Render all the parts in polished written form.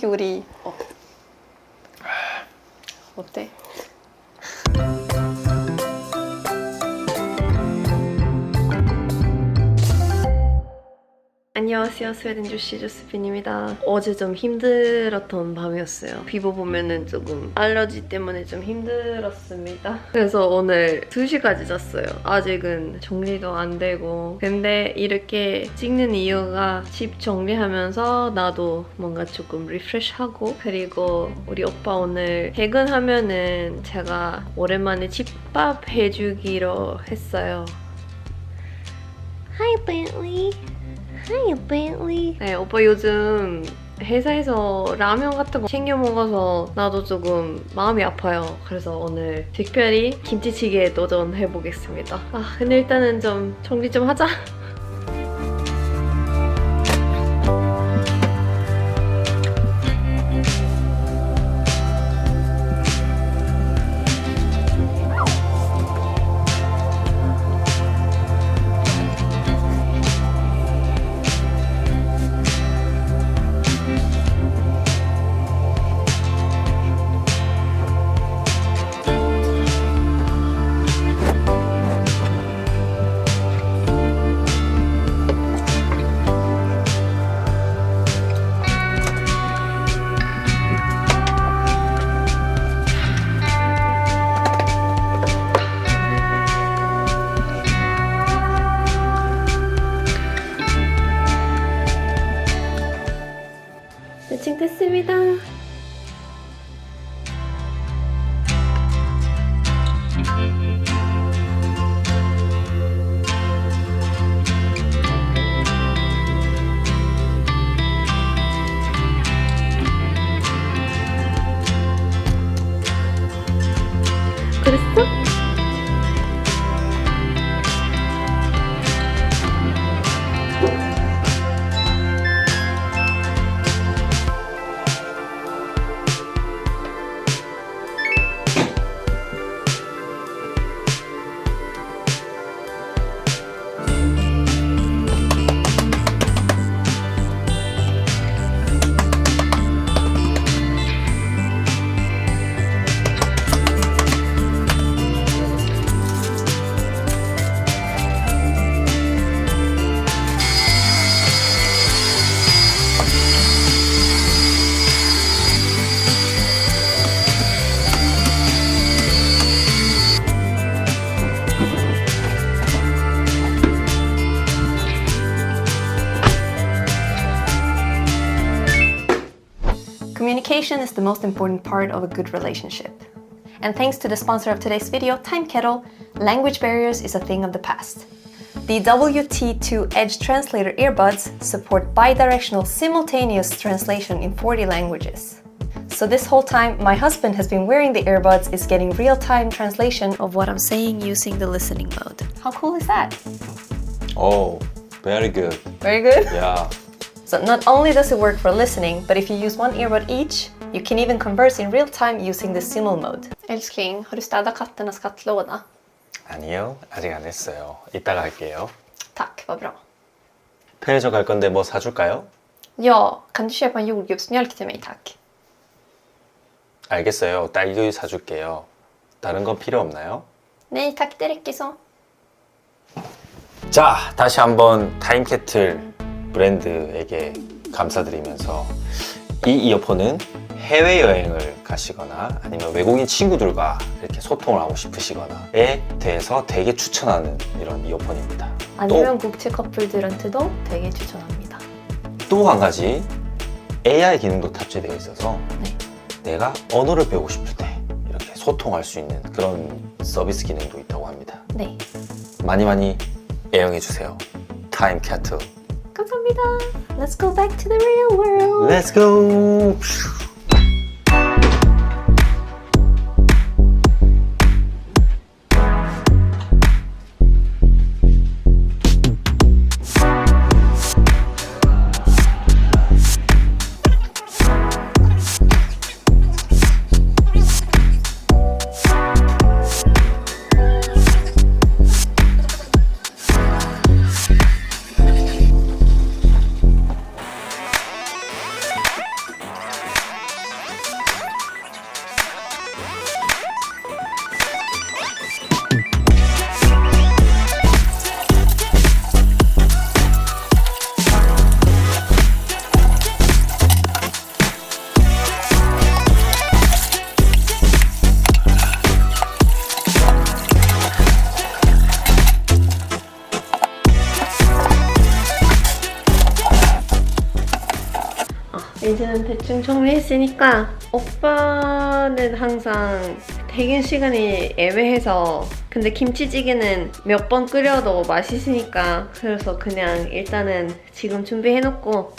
우리 어때? 안녕하세요. 스웨덴 주시 조스핀입니다. 어제 좀 힘들었던 밤이었어요. 피부 보면은 조금 알러지 때문에 좀 힘들었습니다. 그래서 오늘 2시까지 잤어요. 아직은 정리도 안 되고. 근데 이렇게 찍는 이유가 집 정리하면서 나도 뭔가 조금 리프레시하고, 그리고 우리 오빠 오늘 퇴근하면은 제가 오랜만에 집밥 해주기로 했어요. Hi, Bentley. Hi, Bentley. 네, 오빠 요즘 회사에서 라면 같은 거 챙겨 먹어서 나도 조금 마음이 아파요. 그래서 오늘 특별히 김치찌개에 도전해 보겠습니다. 근데 일단은 좀 정리 좀 하자. 됐습니다. 그랬어? Communication is the most important part of a good relationship. And thanks to the sponsor of today's video, Time Kettle, language barriers is a thing of the past. The WT2 Edge Translator earbuds support bidirectional simultaneous translation in 40 languages. So this whole time, my husband has been wearing the earbuds is getting real-time translation of what I'm saying using the listening mode. How cool is that? Oh, very good. Very good? Yeah. So not only does it work for listening, but if you use one earbud each, you can even converse in real time using the simul mode. älskling, har du städat katternas kattlåda? 아니요, 아직 안 했어요. 이따가 할게요. Tack, vad bra. 편의점 갈 건데 뭐 사줄까요? Ja, kan du köpa en jordgubbsmjölk till mig, tack? 알겠어요. 딸기우유 사줄게요. 다른 건 필요 없나요? Nej, tack, det räcker så. 자, 다시 한번 타임캐틀 브랜드에게 감사드리면서 이 이어폰은 해외여행을 가시거나 아니면 외국인 친구들과 이렇게 소통을 하고 싶으시거나에 대해서 되게 추천하는 이런 이어폰입니다. 아니면 국제 커플들한테도 되게 추천합니다. 또 한 가지 AI 기능도 탑재되어 있어서 네. 내가 언어를 배우고 싶을 때 이렇게 소통할 수 있는 그런 서비스 기능도 있다고 합니다. 네. 많이 애용해주세요. 타임캐틀. 감사합니다. Let's go back to the real world. Let's go! 대충 정리했으니까 오빠는 항상 퇴근 시간이 애매해서 근데 김치찌개는 몇 번 끓여도 맛있으니까 그래서 그냥 일단은 지금 준비해놓고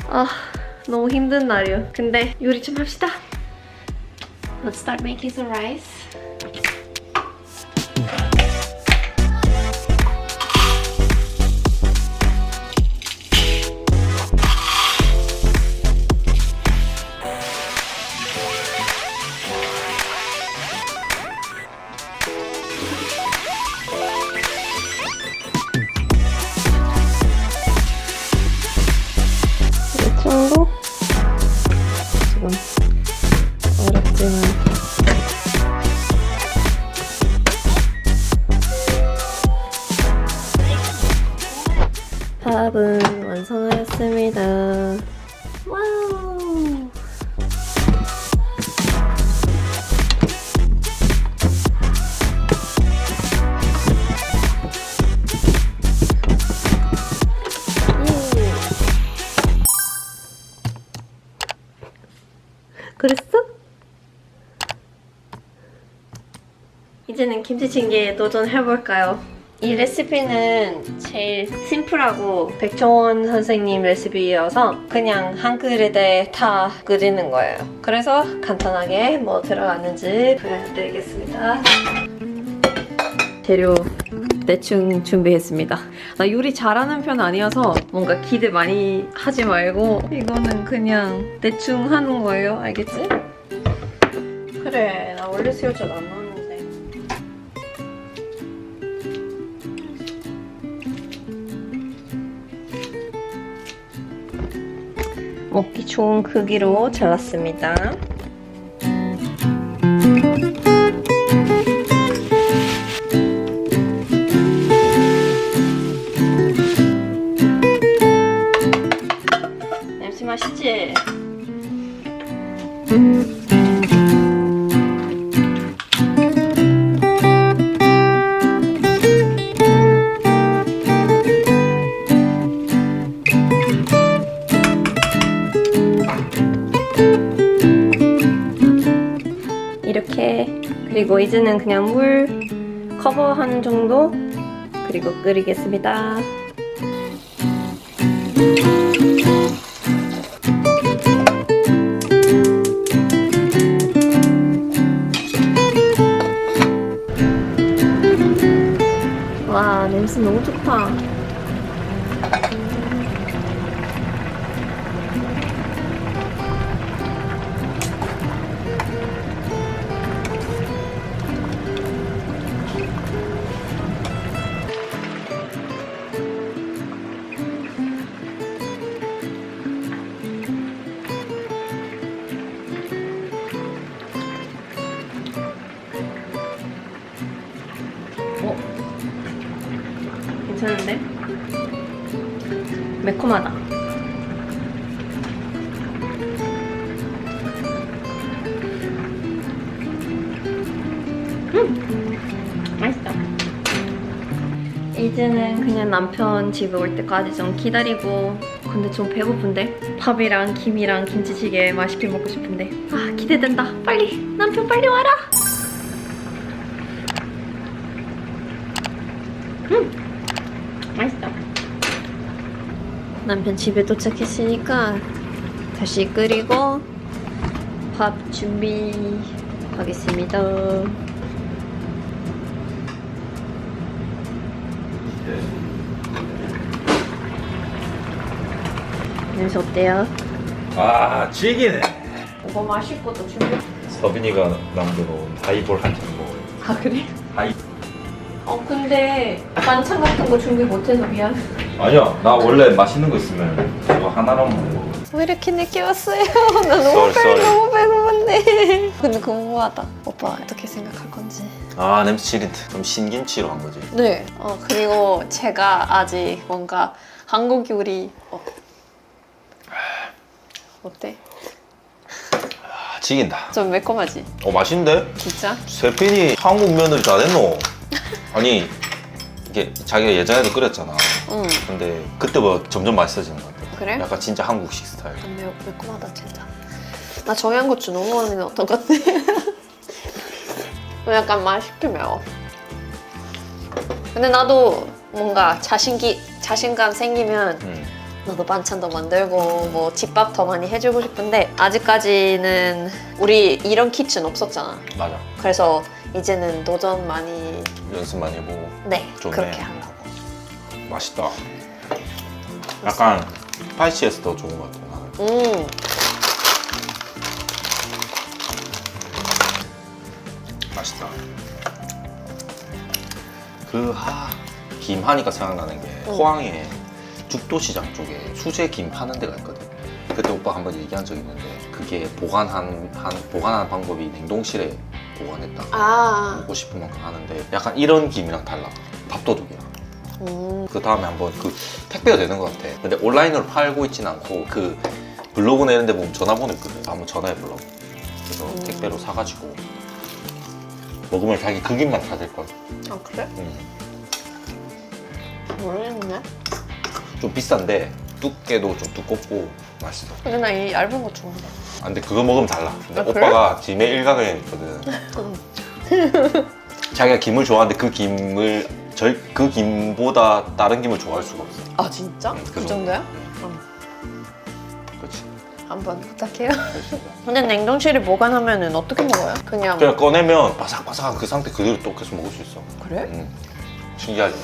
너무 힘든 날이요. 근데 요리 좀 합시다. Let's start making some rice. 이 정도? 지금 어렵지만 밥은 완성하였습니다. 와우! 그랬어? 이제는 김치찌개 도전해볼까요? 이 레시피는 제일 심플하고 백종원 선생님 레시피여서 그냥 한 그릇에 다 끓이는 거예요. 그래서 간단하게 뭐 들어갔는지 보여드리겠습니다. 재료 대충 준비했습니다. 나 요리 잘하는 편 아니어서 뭔가 기대 많이 하지 말고 이거는 그냥 대충 하는 거예요. 알겠지? 그래, 나 원래 새우젓 안 넣었는데. 먹기 좋은 크기로 잘랐습니다. 냄새 맛있지? 이렇게 그리고 이제는 그냥 물 커버하는 정도 그리고 끓이겠습니다. 와, 냄새 너무 좋다. 괜찮은데? 매콤하다. 맛있다. 이제는 그냥 남편 집에 올 때까지 좀 기다리고 근데 좀 배고픈데? 밥이랑 김이랑 김치찌개 맛있게 먹고 싶은데 기대된다. 빨리! 남편 빨리 와라! 맛있다. 남편 집에 도착했으니까 다시 끓이고 밥 준비하겠습니다. 냄새 어때요? 아, 질기네. 뭐 마실 것도 준비. 서빈이가 남겨놓은 하이볼 한 잔 먹어요. 아 그래? 하이. 근데 반찬 같은 거 준비 못해서 미안. 아니야, 나 원래 맛있는 거 있으면 저거 하나만 먹어. 왜 이렇게 늦게 왔어요? 나 너무 배고픈데. 근데 궁금하다. 오빠 어떻게 생각할 건지. 냄새 지린데. 그럼 신김치로 한 거지. 네. 그리고 제가 아직 뭔가 한국 요리 어때? 지긴다. 좀 매콤하지? 맛있는데? 진짜? 세핀이 한국 며느리 다 됐노? 아니 이게 자기가 예전에도 끓였잖아. 응. 근데 그때보다 점점 맛있어지는 것 같아. 그래? 약간 진짜 한국식 스타일. 매콤하다 진짜. 나 청양고추 너무 많이 넣었던 것 같아. 약간 맛있게 매워. 근데 나도 뭔가 자신감 생기면 나도 반찬 더 만들고 뭐 집밥 더 많이 해주고 싶은데 아직까지는 우리 이런 키친 없었잖아. 맞아. 그래서 이제는 도전 많이 연습 많이 해보고. 네 좋네. 그렇게 하려고. 맛있다. 약간 스파이시해서 더 좋은 것 같아 나는. 맛있다. 김 하니까 생각나는 게 포항에 죽도시장 쪽에 수제 김 파는 데가 있거든. 그때 오빠 한번 얘기한 적 있는데 그게 보관하는 방법이 냉동실에 보관했다가 아, 먹고 싶은 만큼 하는데 약간 이런 김이랑 달라. 밥도둑이야. 그 다음에 한번 그 택배가 되는 것 같아. 근데 온라인으로 팔고 있진 않고 그 블로그나 이런 데 보면 전화번호 있거든. 한번 전화해 보려고. 그래서 택배로 사가지고 먹으면 자기 그 김만 다 될 거야. 아 그래? 모르겠네. 좀 비싼데 두께도 좀 두껍고 맛있어. 근데 나 이 얇은 거 좋아해. 아, 근데 그거 먹으면 달라. 근데 아, 그래? 오빠가 김에 일각을 있거든. 자기가 김을 좋아하는데 그 김보다 다른 김을 좋아할 수가 없어. 아 진짜? 그 정도야? 그렇지. 한번 부탁해요. 근데 냉동실에 보관하면은 어떻게 먹어요? 그냥 그냥 꺼내면 바삭바삭한 그 상태 그대로 또 계속 먹을 수 있어. 그래? 신기하지.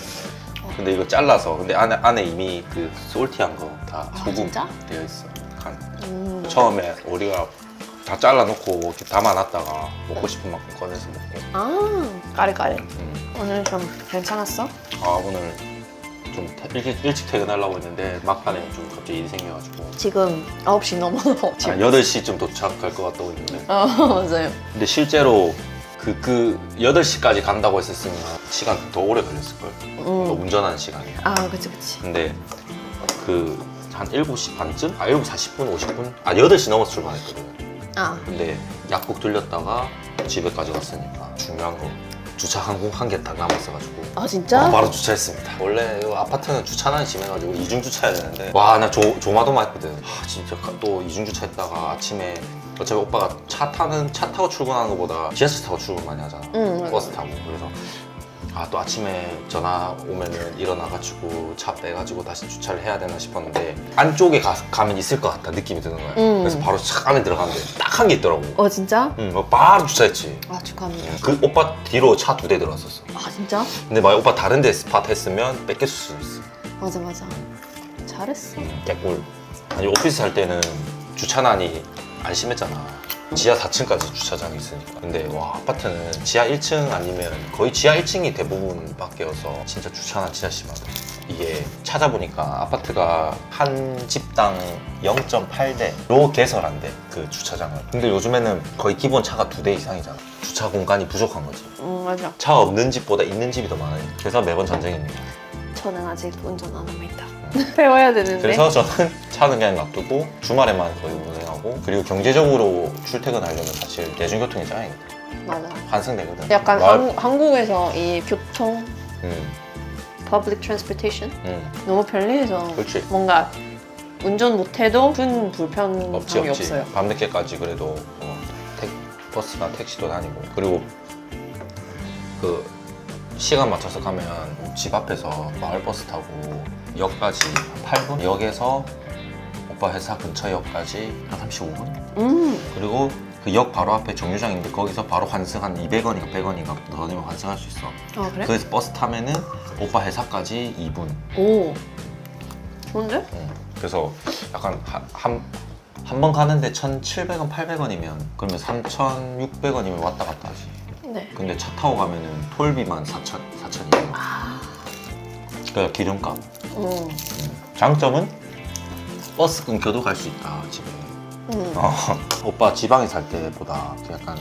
근데 이거 잘라서 근데 안에 이미 그 솔티한 거 다 아, 소금 진짜? 되어 있어. 간. 처음에 우리가 다 잘라놓고 이렇게 담아놨다가 먹고 싶은 만큼 꺼내서 먹고. 아 까리까리. 오늘 좀 괜찮았어? 아 오늘 좀 일찍 퇴근하려고 했는데 막판에 좀 갑자기 일이 생겨가지고 지금 9시 넘어서 한 지금 8시쯤 도착할 것 같다고 했는데 맞아요. 근데 실제로 그 8시까지 간다고 했었으면 시간 더 오래 걸렸을걸. 운전하는 시간이. 아 그치. 근데 한 7시 반쯤? 7시 40분, 50분? 8시 넘어서 출발했거든. 아 근데 약국 들렸다가 집에까지 갔으니까 중요한 거 주차 한 개 딱 남았어가지고 아 진짜? 바로 주차했습니다. 원래 이 아파트는 주차난이 심해가지고 이중 주차해야 되는데 와 나 조마조마했거든. 진짜 또 이중 주차했다가 아침에 어차피 오빠가 차 타고 출근하는 것보다 지하철 타고 출근 많이 하잖아. 버스 타고. 그래서 또 아침에 전화 오면은 일어나가지고 차 빼가지고 다시 주차를 해야 되나 싶었는데 안쪽에 가면 있을 것 같다 느낌이 드는 거야. 그래서 바로 착 안에 들어갔는데 딱 한 개 있더라고. 어 진짜? 바로 주차했지. 아 축하합니다. 그 오빠 뒤로 차 2대 들어왔었어. 아 진짜? 근데 만약 오빠 다른 데 스팟 했으면 뺏겼을 수도 있어. 맞아. 잘했어. 개꿀. 아니 오피스 할 때는 주차난이 안 심했잖아. 지하 4층까지 주차장이 있으니까. 근데 와 아파트는 지하 1층 아니면 거의 지하 1층이 대부분 밖이어서 진짜 주차난 진짜 심하다. 이게 찾아보니까 아파트가 한 집당 0.8대로 개설한대 그 주차장을. 근데 요즘에는 거의 기본 차가 2대 이상이잖아. 주차 공간이 부족한 거지. 맞아. 차가 없는 집보다 있는 집이 더 많아요. 그래서 매번 전쟁입니다. 저는 아직 운전 안 합니다. 배워야 되는데. 그래서 저는 차는 그냥 놔두고 주말에만 거의 운행하고 그리고 경제적으로 출퇴근하려면 사실 대중교통이 짱이거든. 맞아. 환승되거든. 약간 한국에서 이 교통, public transportation 너무 편리해서 그렇지. 뭔가 운전 못해도 큰 불편함이 없지. 없어요. 밤늦게까지 그래도 버스나 택시도 다니고 그리고 그 시간 맞춰서 가면 집 앞에서 마을버스 타고 역까지 8분? 역에서 오빠 회사 근처 역까지 한 35분? 그리고 그 역 바로 앞에 정류장인데 거기서 바로 환승 한 200원인가 100원인가 더 내면 환승할 수 있어. 아 그래? 그래서 버스 타면은 오빠 회사까지 2분. 오 좋은데? 그래서 약간 한 번 가는데 1,700원, 800원이면 그러면 3,600원이면 왔다 갔다 하지. 네. 근데 차 타고 가면은 톨비만 4,200원. 그러니까 기름값. 장점은 버스 끊겨도 갈 수 있다 집에. 오빠 지방에 살 때보다 약간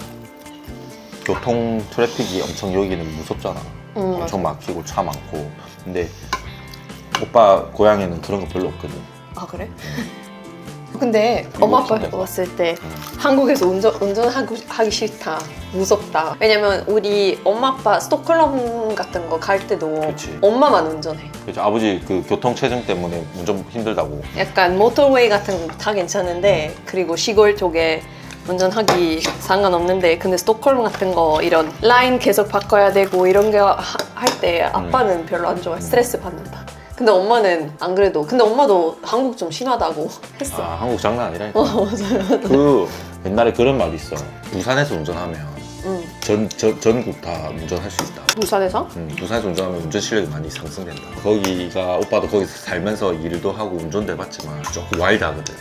교통 트래픽이 엄청 여기는 무섭잖아. 엄청 막히고 차 많고. 근데 오빠 고향에는 그런 거 별로 없거든. 아 그래? 근데 엄마 아빠 없는데. 왔을 때 한국에서 운전하기 싫다, 무섭다. 왜냐면 우리 엄마 아빠 스톡홀름 같은 거 갈 때도 그치. 엄마만 운전해. 그래서 아버지 그 교통체증 때문에 운전 힘들다고. 약간 모tor웨이 같은 거 다 괜찮은데 그리고 시골 쪽에 운전하기 상관없는데 근데 스톡홀m 같은 거 이런 라인 계속 바꿔야 되고 이런 게 할 때 아빠는 별로 안 좋아해. 스트레스 받는다. 근데 엄마는 안 그래도 근데 엄마도 한국 좀 심하다고 했어. 아 한국 장난 아니라니까. 맞아요. 그 옛날에 그런 말이 있어. 부산에서 운전하면 응. 전국 다 운전할 수 있다. 부산에서? 부산에서 운전하면 운전 실력이 많이 상승된다. 거기가 오빠도 거기서 살면서 일도 하고 운전도 해봤지만 조금 와일드하거든.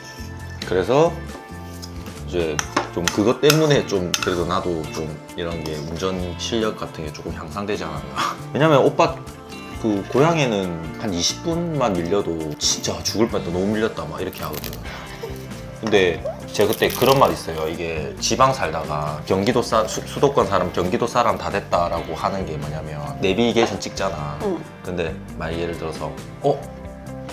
그래서 이제 좀 그것 때문에 좀 그래도 나도 좀 이런 게 운전 실력 같은 게 조금 향상되지 않았나. 왜냐면 오빠 그 고향에는 한 20분만 밀려도 진짜 죽을 뻔했다 너무 밀렸다 막 이렇게 하거든. 근데 제가 그때 그런 말 있어요. 이게 지방 살다가 경기도 수도권 사람 경기도 사람 다 됐다라고 하는 게 뭐냐면 내비게이션 찍잖아. 응. 근데 만약 예를 들어서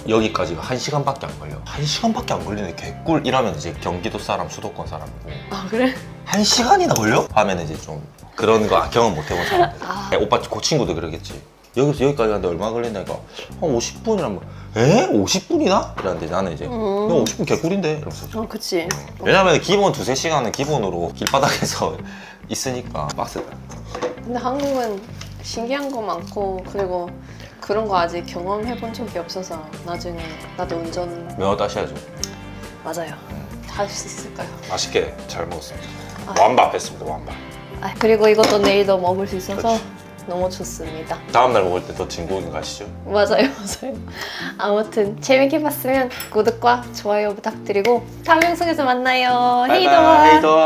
여기까지가 1시간밖에 안 걸려. 1시간밖에 안 걸리는 개꿀 이러면 이제 경기도 사람 수도권 사람이고 아 그래? 1시간이나 걸려? 하면 이제 좀 그런 거 경험 못 해본 사람들. 아. 오빠 그 친구도 그러겠지. 여기서 여기까지 가는데 얼마 걸린다니까 한 50분이라면 에? 50분이나? 이러는데 나는 이제 야 50분 개꿀인데 이러면서 그치. 왜냐면 기본 2-3시간은 기본으로 길바닥에서 있으니까 빡세다. 근데 한국은 신기한 거 많고 그리고 그런 거 아직 경험해 본 적이 없어서 나중에 나도 운전 면허 따셔야죠. 맞아요. 다 할 수 있을까요? 맛있게 잘 먹었습니다. 아. 완밥 했습니다. 완밥. 아, 그리고 이것도 내일도 먹을 수 있어서 그렇지. 너무 좋습니다. 다음날 먹을 때 더 진국인 거 아시죠? 맞아요, 맞아요. 아무튼 재밌게 봤으면 구독과 좋아요 부탁드리고 다음 영상에서 만나요. 헤이더! 헤이더!